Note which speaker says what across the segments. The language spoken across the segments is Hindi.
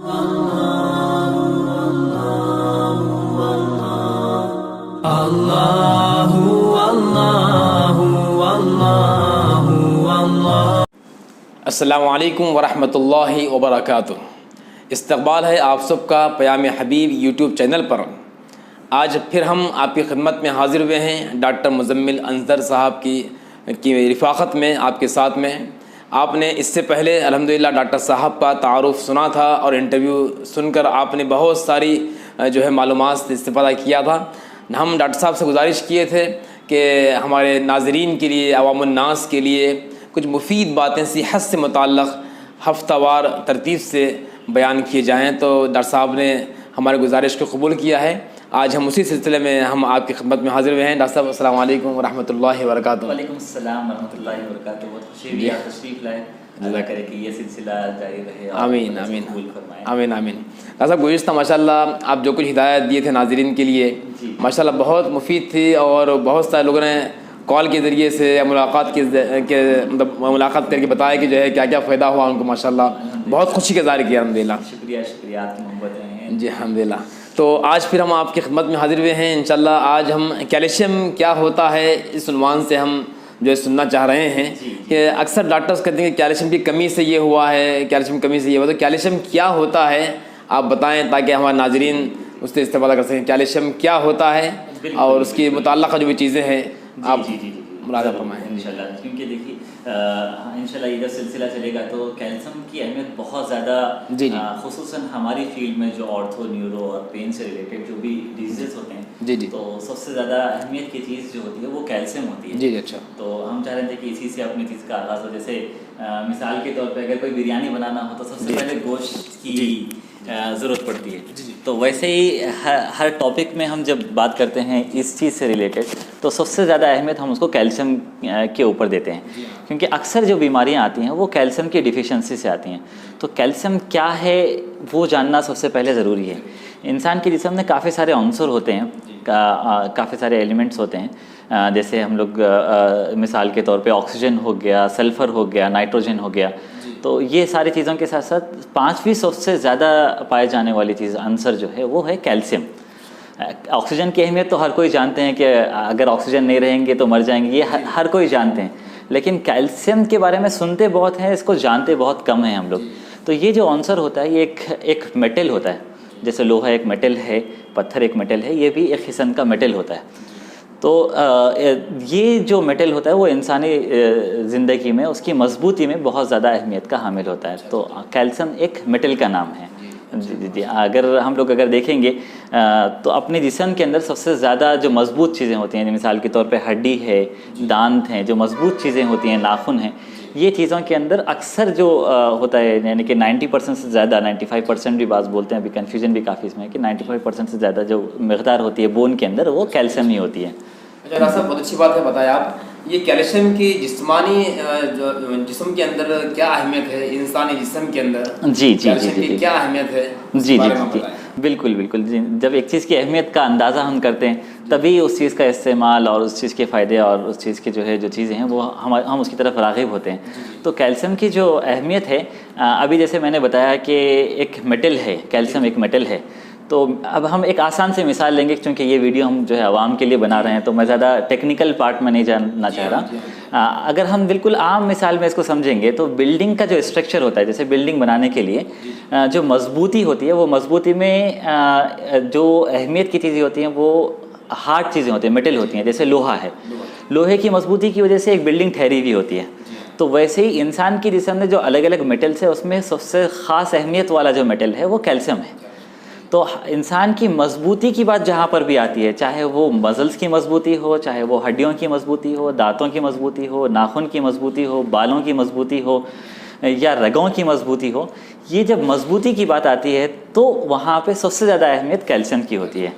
Speaker 1: अस्सलामु अलैकुम वरहमतुल्लाहि वबरकातुह। इस्तक़बाल है आप सबका पयाम हबीब यूट्यूब चैनल पर। आज फिर हम आपकी खिदमत में हाज़िर हुए हैं डॉक्टर मुज़म्मिल अंसर साहब की रिफ़ाक़त में, आपके साथ में। आपने इससे पहले अल्हम्दुलिल्लाह डॉक्टर साहब का तारुफ़ सुना था और इंटरव्यू सुनकर आपने बहुत सारी जो है मालूमात से इस्तिफ़ादा किया था। हम डॉक्टर साहब से गुजारिश किए थे कि हमारे नाज़रीन के लिए, अवामुन्नास के लिए कुछ मुफीद बातें सेहत से मुताल्लिक़ हफ्तावार तरतीब से बयान किए जाएँ, तो डॉक्टर साहब ने हमारी गुजारिश को कबूल किया है। आज हम उसी सिलसिले में हम आपकी खिदमत में हाज़िर हुए हैं। डॉक्टर साहब अस्सलामु अलैकुम वरहमतुल्लाहि वबरकातुहू।
Speaker 2: वालेकुम अस्सलाम वरहमतुल्लाहि वबरकातुहू। बहुत खुशी हुई आप तशरीफ़ लाए। अल्लाह करे कि ये सिलसिला जारी रहे।
Speaker 1: आमीन आमीन आमीन आमीन। डॉक्टर साहब गुज़िश्ता माशाल्लाह आप जो कुछ हिदायत दिए थे नाज़रीन के लिए माशाल्लाह बहुत मुफीद थी, और बहुत सारे लोगों ने कॉल के ज़रिए से या मुलाकात के मतलब मुलाकात करके बताया कि जो है क्या क्या फ़ायदा हुआ उनको। माशाल्लाह बहुत खुशी का ज़ाहिर किया। अल्हम्दुलिल्लाह,
Speaker 2: शुक्रिया शुक्रिया, आपकी मोहब्बत हैं
Speaker 1: जी अल्हम्दुलिल्लाह। तो आज फिर हम आपकी खिदमत में हाज़िर हुए हैं इंशाल्लाह। आज हम कैल्शियम क्या होता है इस उन्वान से हम जो है सुनना चाह रहे हैं कि अक्सर डॉक्टर्स कहते हैं कि कैल्शियम की कमी से ये हुआ है, कैल्शियम की कमी से ये हुआ। तो कैल्शियम क्या होता है आप बताएं ताकि हमारे नाजरीन उससे इस्तेमाल कर सकें। कैल्शियम क्या होता है और उसकी मुताल्लिक़ जो भी चीज़ें हैं आप मुलाज़ा फरमाएं
Speaker 2: इंशाल्लाह। क्योंकि देखिए इंशाल्लाह ये जब सिलसिला चलेगा तो कैल्शियम की अहमियत बहुत ज़्यादा, ख़ुसूसन हमारी फील्ड में जो ऑर्थो, न्यूरो और पेन से रिलेटेड जो भी डिजीज़ होते हैं तो सबसे ज़्यादा अहमियत की चीज़ जो होती है वो कैल्शियम होती है।
Speaker 1: जी अच्छा।
Speaker 2: तो हम चाह रहे थे कि इसी से अपनी चीज़ का आगाज़ हो। जैसे मिसाल के तौर पर अगर कोई बिरयानी बनाना हो तो सबसे पहले गोश्त की ज़रूरत पड़ती है। तो वैसे ही हर टॉपिक में हम जब बात करते हैं इस चीज़ से रिलेटेड तो सबसे ज़्यादा अहमियत हम उसको कैल्शियम के ऊपर देते हैं, क्योंकि अक्सर जो बीमारियां आती हैं वो कैल्शियम की डिफिशिएंसी से आती हैं। तो कैल्शियम क्या है वो जानना सबसे पहले ज़रूरी है। इंसान के जिस्म में काफ़ी सारे अंसर होते हैं, काफ़ी सारे एलिमेंट्स होते हैं। जैसे हम लोग मिसाल के तौर पे ऑक्सीजन हो गया, सल्फ़र हो गया, नाइट्रोजन हो गया। तो ये सारी चीज़ों के साथ साथ पाँचवीं सबसे ज़्यादा पाए जाने वाली चीज़ आंसर जो है वो है कैल्शियम। ऑक्सीजन की अहमियत तो हर कोई जानते हैं कि अगर ऑक्सीजन नहीं रहेंगे तो मर जाएंगे, ये हर कोई जानते हैं। लेकिन कैल्शियम के बारे में सुनते बहुत हैं, इसको जानते बहुत कम हैं हम लोग। तो ये जो आंसर होता है ये एक मेटल होता है। जैसे लोहा एक मेटल है, पत्थर एक मेटल है, ये भी एक किस्म का मेटल होता है। तो ये जो मेटल होता है वो इंसानी ज़िंदगी में उसकी मजबूती में बहुत ज़्यादा अहमियत का हामिल होता है। तो कैल्शियम एक मेटल का नाम है। जी अगर हम लोग देखेंगे तो अपने जिस्म के अंदर सबसे ज़्यादा जो मज़बूत चीज़ें होती हैं, मिसाल के तौर पे हड्डी है, दांत हैं, जो मज़बूत चीज़ें होती हैं, नाखून हैं, ये चीज़ों के अंदर अक्सर जो होता है यानी कि 90% से ज़्यादा, 95% भी बात बोलते हैं, अभी कन्फ्यूजन भी काफ़ी इसमें कि 95% से ज़्यादा जो मकदार होती है बोन के अंदर वो कैल्शियम ही होती है।
Speaker 1: अच्छा डॉक्टर साहब बहुत अच्छी बात है बताया आप। ये कैल्शियम की जिस्मानी जो जिस्म के अंदर क्या अहमियत है, इंसानी जिस्म के अंदर कैल्शियम की क्या अहमियत है?
Speaker 2: जी बिल्कुल बिल्कुल जी। जब एक चीज़ की अहमियत का अंदाज़ा हम करते हैं तभी उस चीज़ का इस्तेमाल और उस चीज़ के फ़ायदे और उस चीज़ की जो चीज़ें हैं वो हम उसकी तरफ राग़िब होते हैं। तो कैल्शियम की जो अहमियत है, अभी जैसे मैंने बताया कि एक मेटल है, कैल्शियम एक मेटल है। तो अब हम एक आसान से मिसाल लेंगे, क्योंकि ये वीडियो हम जो है आवाम के लिए बना रहे हैं तो मैं ज़्यादा टेक्निकल पार्ट में नहीं जानना चाह रहा। अगर हम बिल्कुल आम मिसाल में इसको समझेंगे तो बिल्डिंग का जो स्ट्रक्चर होता है, जैसे बिल्डिंग बनाने के लिए जो मजबूती होती है वो मजबूती में जो अहमियत की चीज़ें होती हैं वो हार्ड चीज़ें होती हैं, मेटल होती हैं। जैसे लोहा है, लोहे की मजबूती की वजह से एक बिल्डिंग ठहरी हुई होती है। तो वैसे ही इंसान की जिस्म में जो अलग अलग मेटल्स है उसमें सबसे ख़ास अहमियत वाला जो मेटल है वो कैल्शियम है। तो इंसान की मजबूती की बात जहाँ पर भी आती है, चाहे वो मसल्स की मजबूती हो, चाहे वो हड्डियों की मजबूती हो, दांतों की मजबूती हो, नाखून की मजबूती हो, बालों की मजबूती हो या रगों की मजबूती हो, ये जब मजबूती की बात आती है तो वहाँ पे सबसे ज़्यादा अहमियत कैल्शियम की होती है।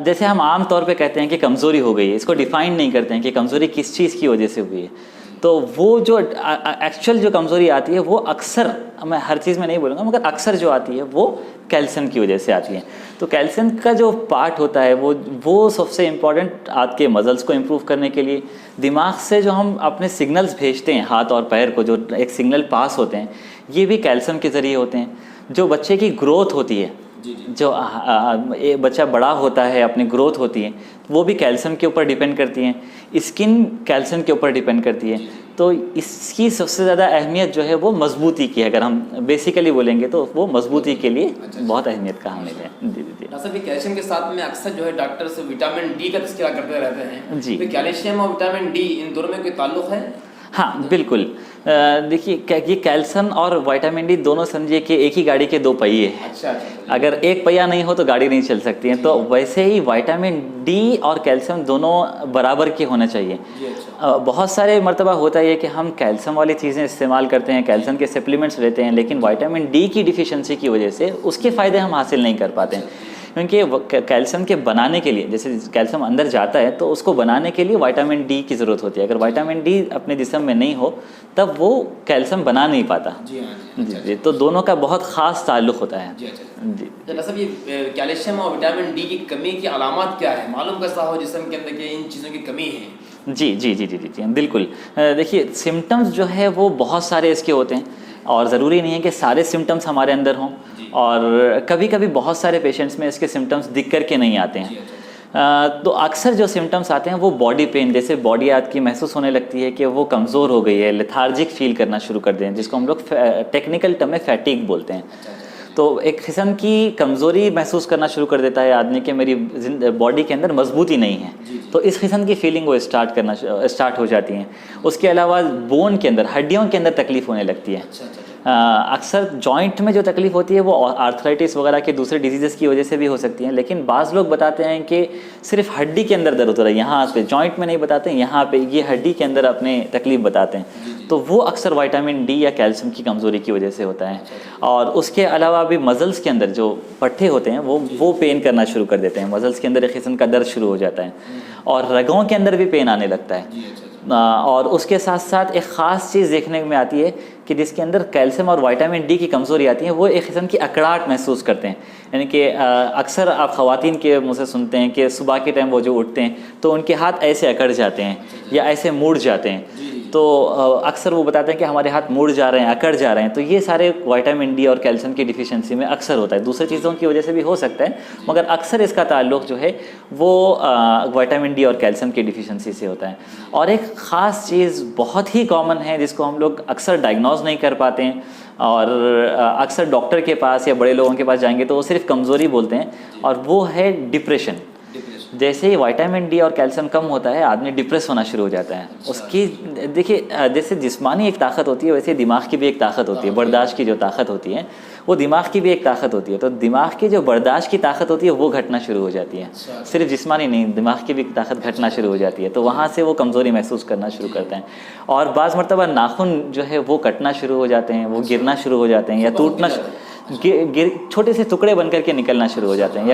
Speaker 2: जैसे हम आम तौर पे कहते हैं कि कमज़ोरी हो गई है, इसको डिफ़ाइन नहीं करते हैं कि कमज़ोरी किस चीज़ की वजह से हुई है। तो वो जो एक्चुअल जो कमज़ोरी आती है वो अक्सर, मैं हर चीज़ में नहीं बोलूँगा मगर अक्सर जो आती है वो कैल्शियम की वजह से आती है। तो कैल्शियम का जो पार्ट होता है वो सबसे इम्पॉर्टेंट आपके मसल्स को इम्प्रूव करने के लिए, दिमाग से जो हम अपने सिग्नल्स भेजते हैं हाथ और पैर को, जो एक सिग्नल पास होते हैं ये भी कैल्शियम के ज़रिए होते हैं। जो बच्चे की ग्रोथ होती है, जो ये बच्चा बड़ा होता है, अपनी ग्रोथ होती है, वो भी कैल्शियम के ऊपर डिपेंड करती है। स्किन कैल्शियम के ऊपर डिपेंड करती है। तो इसकी सबसे ज़्यादा अहमियत जो है वो मजबूती की है। अगर हम बेसिकली बोलेंगे तो वो मजबूती के लिए बहुत अहमियत का हामिल है। जी जी।
Speaker 1: डॉक्टर साहब, कैल्शियम के साथ में अक्सर जो है डॉक्टर्स विटामिन डी का तज़किरा करते रहते हैं
Speaker 2: जी।
Speaker 1: तो कैल्शियम और विटामिन डी इन दोनों में कोई ताल्लुक है?
Speaker 2: हाँ बिल्कुल। देखिए ये कैल्शियम और विटामिन डी दोनों समझिए कि एक ही गाड़ी के दो पहिए हैं।
Speaker 1: अच्छा।
Speaker 2: अगर एक पहिया नहीं हो तो गाड़ी नहीं चल सकती है। तो वैसे ही विटामिन डी और कैल्शियम दोनों बराबर के होने चाहिए। बहुत सारे मर्तबा होता है कि हम कैल्शियम वाली चीज़ें इस्तेमाल करते हैं, कैल्शियम के सप्लीमेंट्स लेते हैं, लेकिन विटामिन डी की डिफिशियंसी की वजह से उसके फ़ायदे हम हासिल नहीं कर पाते हैं। क्योंकि कैल्शियम के बनाने के लिए, जैसे कैल्शियम अंदर जाता है तो उसको बनाने के लिए विटामिन डी की ज़रूरत होती है। अगर विटामिन डी अपने जिस्म में नहीं हो तब वो कैल्शियम बना नहीं पाता। जी। तो दोनों का बहुत ख़ास ताल्लुक़ होता है। जी।
Speaker 1: डॉक्टर साहब, ये कैल्शियम और विटामिन डी की कमी की अलामत क्या है? मालूम कैसा हो जिस्म के अंदर कि इन चीज़ों की कमी है? जी बिल्कुल। देखिए सिम्टम्स जो है वो बहुत सारे इसके होते हैं और ज़रूरी नहीं है कि सारे सिम्टम्स हमारे अंदर हों, और कभी कभी बहुत सारे पेशेंट्स में इसके सिम्टम्स दिख कर के नहीं आते हैं। तो अक्सर जो सिम्टम्स आते हैं वो बॉडी पेन, जैसे बॉडी आपकी महसूस होने लगती है कि वो कमज़ोर हो गई है, लेथार्जिक फील करना शुरू कर दें, जिसको हम लोग टेक्निकल टर्म में फैटिग बोलते हैं। तो एक किस्म की कमज़ोरी महसूस करना शुरू कर देता है आदमी के मेरी बॉडी के अंदर मजबूती नहीं है। तो इस किस्म की फीलिंग वो स्टार्ट हो जाती हैं। उसके अलावा बोन के अंदर, हड्डियों के अंदर तकलीफ़ होने लगती है। अक्सर जॉइंट में जो तकलीफ़ होती है वो आर्थराइटिस वगैरह के दूसरे डिजीज़ की वजह से भी हो सकती हैं, लेकिन बाज़ लोग बताते हैं कि सिर्फ हड्डी के अंदर दर्द होता है, यहाँ पे जॉइंट में नहीं बताते हैं, यहाँ पे ये हड्डी के अंदर अपने तकलीफ़ बताते हैं। तो वो अक्सर विटामिन डी या कैल्शियम की कमज़ोरी की वजह से होता है। और उसके अलावा भी मसल्स के अंदर जो पट्टे होते हैं वो पेन करना शुरू कर देते हैं। मसल्स के अंदर एक किस्म का दर्द शुरू हो जाता है और रगों के अंदर भी पेन आने लगता है। और उसके साथ साथ एक ख़ास चीज़ देखने में आती है कि जिसके अंदर कैल्शियम और विटामिन डी की कमज़ोरी आती है, वो एक किस्म की अकड़ाहट महसूस करते हैं। यानी कि अक्सर आप ख़वातीन के मुँह से सुनते हैं कि सुबह के टाइम वो जो उठते हैं तो उनके हाथ ऐसे अकड़ जाते हैं या ऐसे मुड़ जाते हैं। तो अक्सर वो बताते हैं कि हमारे हाथ मुड़ जा रहे हैं, अकड़ जा रहे हैं। तो ये सारे विटामिन डी और कैल्शियम की डिफिशिएंसी में अक्सर होता है। दूसरी चीज़ों की वजह से भी हो सकता है, मगर अक्सर इसका ताल्लुक़ जो है वो विटामिन डी और कैल्शियम की डिफिशिएंसी से होता है। और एक ख़ास चीज़ बहुत ही कॉमन है जिसको हम लोग अक्सर डायग्नोज नहीं कर पाते हैं, और अक्सर डॉक्टर के पास या बड़े लोगों के पास जाएंगे तो वो सिर्फ कमज़ोरी बोलते हैं, और वो है डिप्रेशन। जैसे ही विटामिन डी और कैल्शियम कम होता है आदमी डिप्रेस होना शुरू हो जाता है। उसकी देखिए जैसे जिस्मानी एक ताकत होती है वैसे दिमाग की भी एक ताकत होती है। बर्दाश्त की जो ताकत होती है वो दिमाग की भी एक ताकत होती है। तो दिमाग की जो बर्दाश्त की ताकत होती है वो घटना शुरू हो जाती है। सिर्फ जिस्मानी नहीं, दिमाग की भी ताकत घटना शुरू हो जाती है। तो वहाँ से वो कमज़ोरी महसूस करना शुरू करते हैं। और बाज़ मरतबा नाखून जो है वो कटना शुरू हो जाते हैं, वो गिरना शुरू हो जाते हैं, या टूटना, छोटे से टुकड़े बन करके निकलना शुरू हो जाते हैं,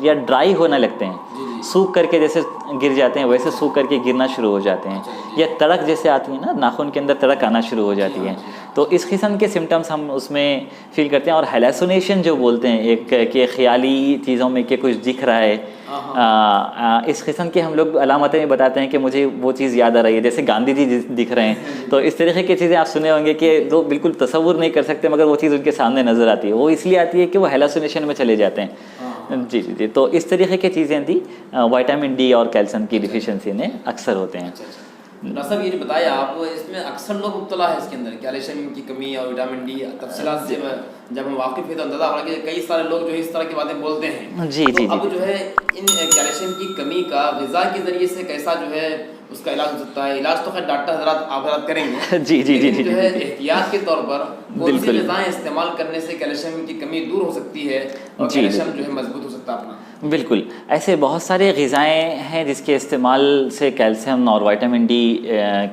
Speaker 1: या ड्राई होने लगते हैं, सूख करके जैसे गिर जाते हैं वैसे सूख करके गिरना शुरू हो जाते हैं, या तड़क जैसे आती है ना, नाखून के अंदर तड़क आना शुरू हो जाती है। तो इस किस्म के सिम्टम्स हम उसमें फील करते हैं। और हैलुसिनेशन जो बोलते हैं, एक कि ख्याली चीज़ों में कि कुछ दिख रहा है, इस किस्म के हम लोग अलामतें भी बताते हैं कि मुझे वो चीज़ याद आ रही है, जैसे गांधी जी दिख रहे हैं। तो इस तरीके की चीज़ें आप सुने होंगे कि जो बिल्कुल तसव्वुर नहीं कर सकते मगर वो चीज़ उनके सामने नज़र आती है। वो इसलिए आती है कि वो हैलुसिनेशन में चले जाते हैं। जी। तो इस तरीके की चीज़ें थी विटामिन डी और कैल्शियम की डिफिशिएंसी में अक्सर होते हैं। डॉक्टर साहब, ये जो बताया आप, इसमें अक्सर लोग मुब्तला है इसके अंदर कैल्शियम की कमी और विटामिन डी तफसीलात से जब हम वाकिफ़ है तो अंदाज़ा हो रहा है कि कई सारे लोग जो है इस तरह की बातें बोलते हैं।
Speaker 2: जी।
Speaker 1: अब जो है इन कैल्शियम की कमी का ग़िज़ा के ज़रिए से कैसा जो है उसका इलाज हो सकता है? इलाज तो खैर डॉक्टर हज़रात आप हज़रात करेंगे। जी। जो है एहतियात के तौर पर कौन सी ग़िज़ाएं इस्तेमाल करने से कैल्शियम की कमी दूर हो सकती है और कैल्शियम जो है मजबूत हो सकता है अपना? बिल्कुल,
Speaker 2: ऐसे बहुत सारे ग़िज़ाएँ हैं जिसके इस्तेमाल से कैल्शियम और विटामिन डी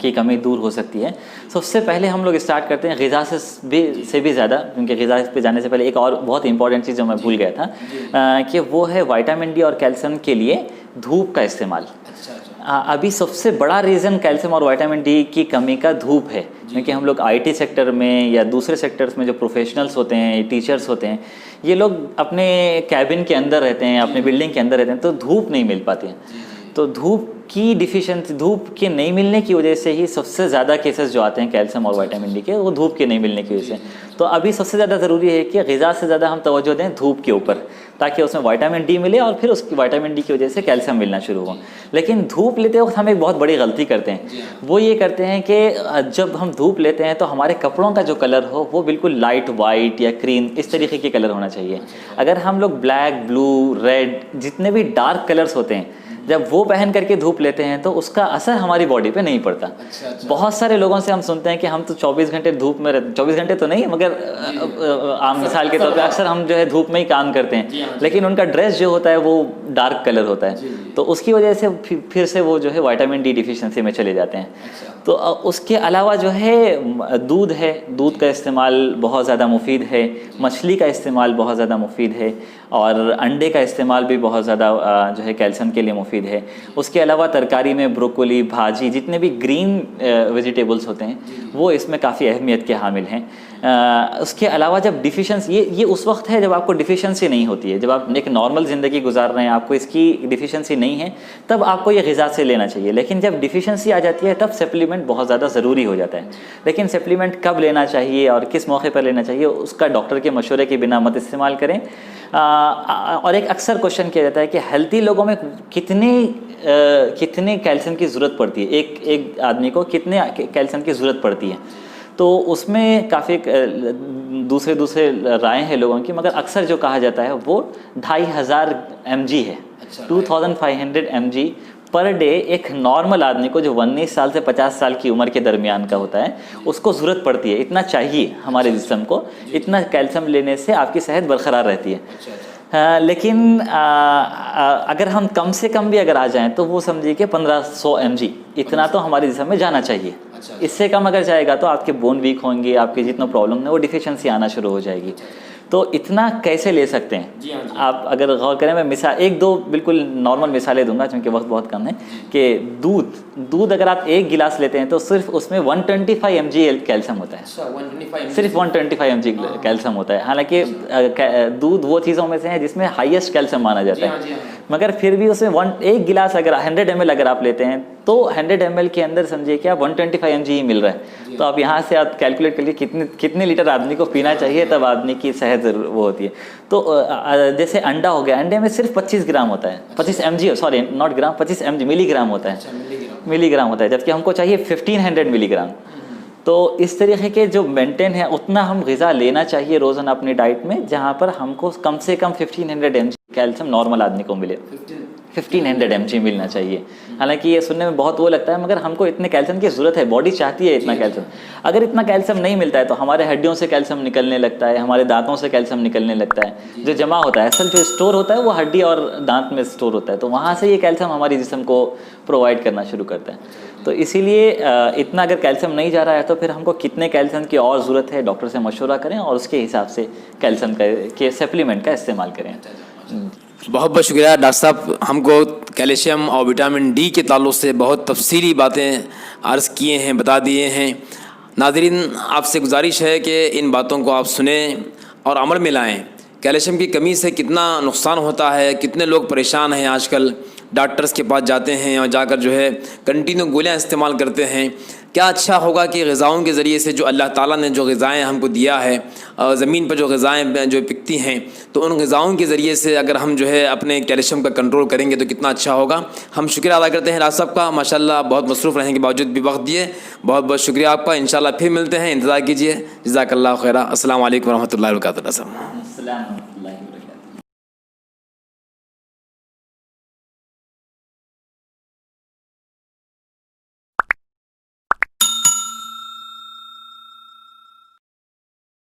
Speaker 2: की कमी दूर हो सकती है। सबसे पहले हम लोग स्टार्ट करते हैं ग़िज़ा से भी ज़्यादा, क्योंकि ग़िज़ा पे जाने से पहले एक और बहुत इंपॉर्टेंट चीज़ जो मैं भूल गया था कि वो है विटामिन डी और कैल्शियम के लिए धूप का इस्तेमाल। अभी सबसे बड़ा रीज़न कैल्शियम और विटामिन डी की कमी का धूप है, क्योंकि हम लोग आईटी सेक्टर में या दूसरे सेक्टर्स में जो प्रोफेशनल्स होते हैं, टीचर्स होते हैं, ये लोग अपने कैबिन के अंदर रहते हैं, अपने बिल्डिंग के अंदर रहते हैं, तो धूप नहीं मिल पाती है। तो धूप की डिफिशिएंसी, धूप के नहीं मिलने की वजह से ही सबसे ज़्यादा केसेस जो आते हैं कैल्शियम और विटामिन डी के, वो धूप के नहीं मिलने की वजह से। तो अभी सबसे ज़्यादा ज़रूरी है कि ग़िज़ा से ज़्यादा हम तवज्जो दें धूप के ऊपर, ताकि उसमें विटामिन डी मिले और फिर उसकी विटामिन डी की वजह से कैल्शियम मिलना शुरू हो। लेकिन धूप लेते वक्त हम एक बहुत बड़ी गलती करते हैं, वो ये करते हैं कि जब हम धूप लेते हैं तो हमारे कपड़ों का जो कलर हो वो बिल्कुल लाइट वाइट या क्रीम इस तरीके के कलर होना चाहिए। अगर हम लोग ब्लैक, ब्लू, रेड, जितने भी डार्क कलर्स होते हैं, जब वो पहन करके धूप लेते हैं तो उसका असर हमारी बॉडी पे नहीं पड़ता। बहुत सारे लोगों से हम सुनते हैं कि हम तो 24 घंटे धूप में रहते, 24 घंटे तो नहीं मगर आम मिसाल के तौर पे अक्सर हम जो है धूप में ही काम करते हैं, लेकिन उनका ड्रेस जो होता है वो डार्क कलर होता है, तो उसकी वजह से फिर से वो जो है विटामिन डी डिफिशिएंसी में चले जाते हैं। तो उसके अलावा जो है दूध है, दूध का इस्तेमाल बहुत ज़्यादा मुफीद है, मछली का इस्तेमाल बहुत ज़्यादा मुफीद है, और अंडे का इस्तेमाल भी बहुत ज़्यादा जो है कैल्शियम के लिए मुफीद है। उसके अलावा तरकारी में ब्रोकोली, भाजी, जितने भी ग्रीन वेजिटेबल्स होते हैं वो इसमें काफ़ी अहमियत के हामिल हैं। उसके अलावा जब डिफिशिएंसी, ये उस वक्त है जब आपको डिफिशिएंसी नहीं होती है, जब आप एक नॉर्मल ज़िंदगी गुजार रहे हैं, आपको इसकी डिफिशिएंसी नहीं है, तब आपको ये ग़िज़ा से लेना चाहिए। लेकिन जब डिफिशिएंसी आ जाती है तब सप्लीमेंट बहुत ज़्यादा ज़रूरी हो जाता है। लेकिन सप्लीमेंट कब लेना चाहिए और किस मौके पर लेना चाहिए उसका डॉक्टर के मशवरे के बिना मत इस्तेमाल करें। और एक अक्सर क्वेश्चन किया जाता है कि हेल्थी लोगों में कितने कैल्शियम की ज़रूरत पड़ती है, एक आदमी को कितने कैल्शियम की ज़रूरत पड़ती है। तो उसमें काफ़ी दूसरे राय हैं लोगों की, मगर अक्सर जो कहा जाता है वो 2500 mg है। 2500 mg पर डे एक नॉर्मल आदमी को जो 19 साल से 50 साल की उम्र के दरमियान का होता है उसको ज़रूरत पड़ती है। इतना चाहिए हमारे जिस्म को, इतना कैल्शियम लेने से आपकी सेहत बरकरार रहती है। लेकिन अगर हम कम से कम भी अगर आ जाएं तो वो समझिए कि 1500 mg इतना तो हमारे जिस्म में जाना चाहिए। इससे कम अगर जाएगा तो आपके बोन वीक होंगे, आपके जितना प्रॉब्लम है वो डिफिशिएंसी आना शुरू हो जाएगी। तो इतना कैसे ले सकते हैं आप अगर गौर करें, मैं मिसाल एक दो बिल्कुल नॉर्मल मिसालें दूंगा क्योंकि वक्त बहुत कम है। कि दूध अगर आप एक गिलास लेते हैं तो सिर्फ उसमें 125 mg कैल्शियम होता है, सिर्फ 125 mg कैल्शियम होता है। हालांकि दूध वो चीज़ों में से है जिसमें हाईएस्ट कैल्शियम माना जाता है, मगर फिर भी उसमें एक गिलास अगर 100 ml अगर आप लेते हैं तो 100 ml के अंदर समझिए कि आप 125 mg ही मिल रहा है। तो आप यहाँ से आप कैलकुलेट करिए कितने लीटर आदमी को पीना चाहिए तब आदमी की सेहत वो होती है। तो जैसे अंडा हो गया, अंडे में सिर्फ 25 ग्राम होता है, 25 mg, sorry not gram, 25 mg milligram होता है, मिलीग्राम होता है, जबकि हमको चाहिए 1500 मिलीग्राम। तो इस तरीके के जो मेंटेन है उतना हम ग़िज़ा लेना चाहिए रोज़ाना अपनी डाइट में, जहाँ पर हमको कम से कम 1500 mg कैल्शियम नॉर्मल आदमी को मिले, 1500 mg मिलना चाहिए। हालांकि ये सुनने में बहुत वो लगता है, मगर हमको इतने कैल्शियम की ज़रूरत है, बॉडी चाहती है इतना कैल्शियम। अगर इतना कैल्शियम नहीं मिलता है तो हमारे हड्डियों से कैल्शियम निकलने लगता है, हमारे दांतों से कैल्शियम निकलने लगता है, जो जमा होता है, असल जो स्टोर होता है वो हड्डी और दांत में स्टोर होता है, तो वहाँ से ये कैल्शियम हमारे जिस्म को प्रोवाइड करना शुरू करता है। तो इसीलिए इतना अगर कैल्शियम नहीं जा रहा है तो फिर हमको कितने कैल्शियम की और ज़रूरत है डॉक्टर से मशवरा करें और उसके हिसाब से कैल्शियम के सप्लीमेंट का इस्तेमाल करें।
Speaker 1: बहुत बहुत शुक्रिया डॉक्टर साहब, हमको कैल्शियम और विटामिन डी के ताल्लुक़ से बहुत तफसीली बातें अर्ज़ किए हैं, बता दिए हैं। नाज़रीन, आपसे गुजारिश है कि इन बातों को आप सुने और अमल में लाएँ। कैल्शियम की कमी से कितना नुकसान होता है, कितने लोग परेशान हैं, आजकल डॉक्टर्स के पास जाते हैं और जाकर जो है कंटिन्यू गोलियां इस्तेमाल करते हैं। क्या अच्छा होगा कि ग़िज़ाओं के ज़रिए से जो अल्लाह ताला ने जो ग़िज़ाएँ हमको दिया है, ज़मीन पर जो ग़िज़ाएँ जो पिकती हैं, तो उन ग़िज़ाओं के ज़रिए से अगर हम जो है अपने कैल्शियम का कंट्रोल करेंगे तो कितना अच्छा होगा। हम शुक्रिया अदा करते हैं डॉक्टर साहब का, माशाल्लाह बहुत मसरूफ़ रहने के बावजूद भी वक्त दिए, बहुत बहुत शुक्रिया आपका। इंशाल्लाह फिर मिलते हैं, इंतज़ार कीजिए। जज़ाकल्लाहु खैरा। अस्सलामु अलैकुम व रहमतुल्लाहि व बरकातुहू।